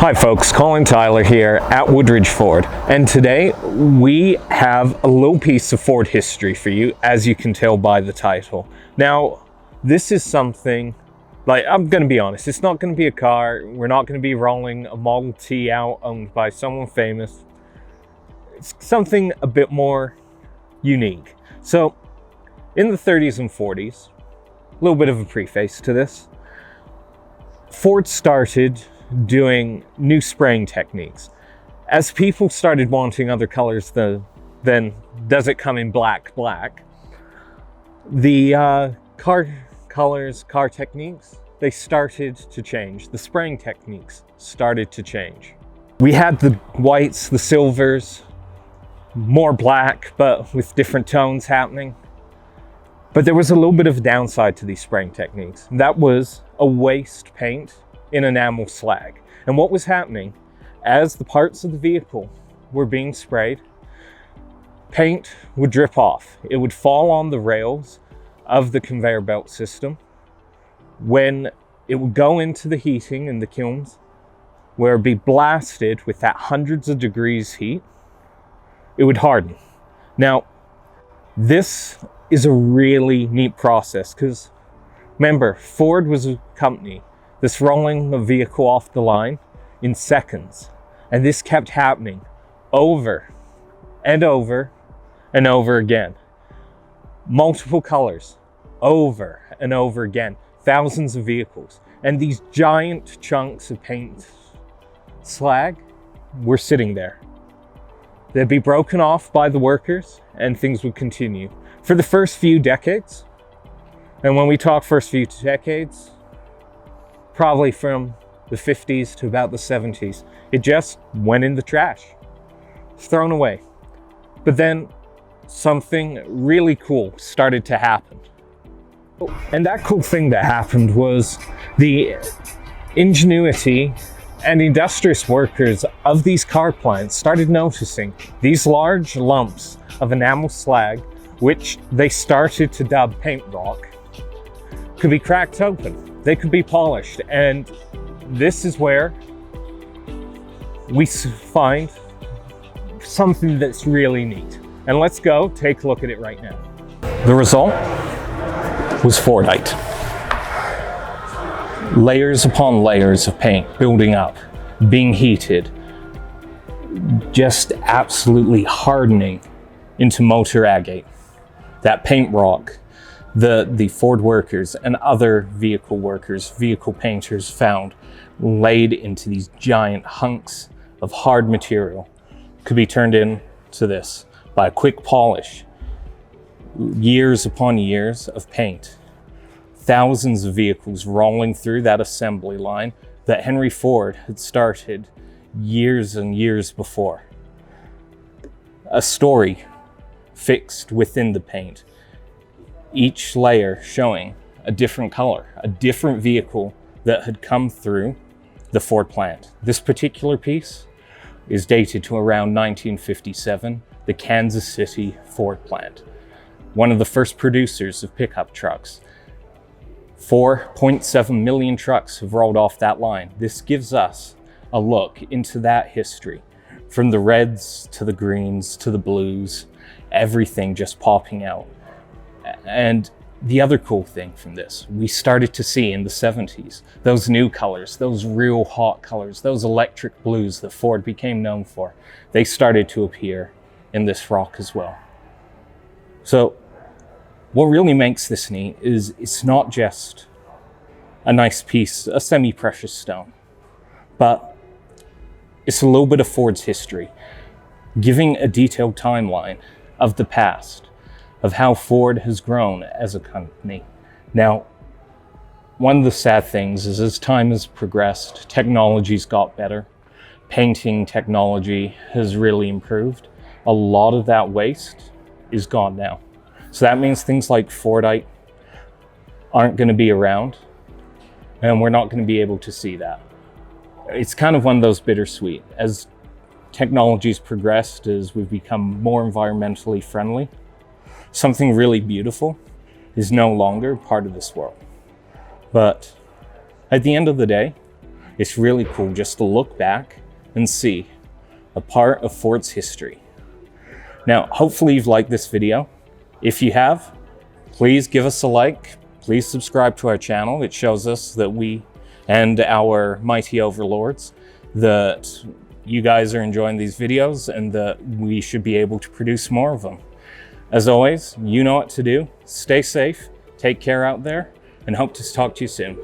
Hi folks, Colin Tyler here at Woodridge Ford, and today we have a little piece of Ford history for you, as you can tell by the title. Now, this is something, I'm going to be honest, it's not going to be a car. We're not going to be rolling a Model T out owned by someone famous. It's something a bit more unique. So, in the 30s and 40s, a little bit of a preface to this, Ford started doing new spraying techniques. As people started wanting other colors than does it come in black, the car colors, car techniques, they started to change. The spraying techniques started to change. We had the whites, the silvers, more black, but with different tones happening. But there was a little bit of a downside to these spraying techniques. That was a waste paint in enamel slag. And what was happening, as the parts of the vehicle were being sprayed, paint would drip off. It would fall on the rails of the conveyor belt system. When it would go into the heating in the kilns, where it would be blasted with that hundreds of degrees heat, it would harden. Now, this is a really neat process because remember, Ford was a company that's rolling a vehicle off the line in seconds. And this kept happening over and over and over again. Multiple colors, over and over again. Thousands of vehicles. And these giant chunks of paint slag were sitting there. They'd be broken off by the workers and things would continue. For the first few decades, and when we talk first few decades, probably from the 50s to about the 70s, it just went in the trash, thrown away. But then something really cool started to happen. And that cool thing that happened was the ingenuity and industrious workers of these car plants started noticing these large lumps of enamel slag, which they started to dub paint rock, could be cracked open. They could be polished, and this is where we find something that's really neat. And let's go take a look at it right now. The result was Fordite. Layers upon layers of paint building up, being heated, just absolutely hardening into Motor Agate. That paint rock the Ford workers and other vehicle workers, vehicle painters found laid into these giant hunks of hard material could be turned into this by a quick polish. Years upon years of paint. Thousands of vehicles rolling through that assembly line that Henry Ford had started years and years before. A story fixed within the paint. Each layer showing a different color, a different vehicle that had come through the Ford plant. This particular piece is dated to around 1957, the Kansas City Ford plant. One of the first producers of pickup trucks. 4.7 million trucks have rolled off that line. This gives us a look into that history, from the reds to the greens to the blues, everything just popping out. And the other cool thing from this, we started to see in the 70s, those new colors, those real hot colors, those electric blues that Ford became known for, they started to appear in this rock as well. So what really makes this neat is it's not just a nice piece, a semi-precious stone, but it's a little bit of Ford's history, giving a detailed timeline of the past, of how Ford has grown as a company. Now, one of the sad things is as time has progressed, technology's got better, painting technology has really improved. A lot of that waste is gone now. So that means things like Fordite aren't going to be around, and we're not going to be able to see that. It's kind of one of those bittersweet. As technology's progressed, as we've become more environmentally friendly, something really beautiful is no longer part of this world. But at the end of the day, It's really cool just to look back and see a part of Ford's history. Now, hopefully you've liked this video. If you have, please give us a like. Please subscribe to our channel. It shows us that we and our mighty overlords that you guys are enjoying these videos and that we should be able to produce more of them. As always, you know what to do. Stay safe, take care out there, and hope to talk to you soon.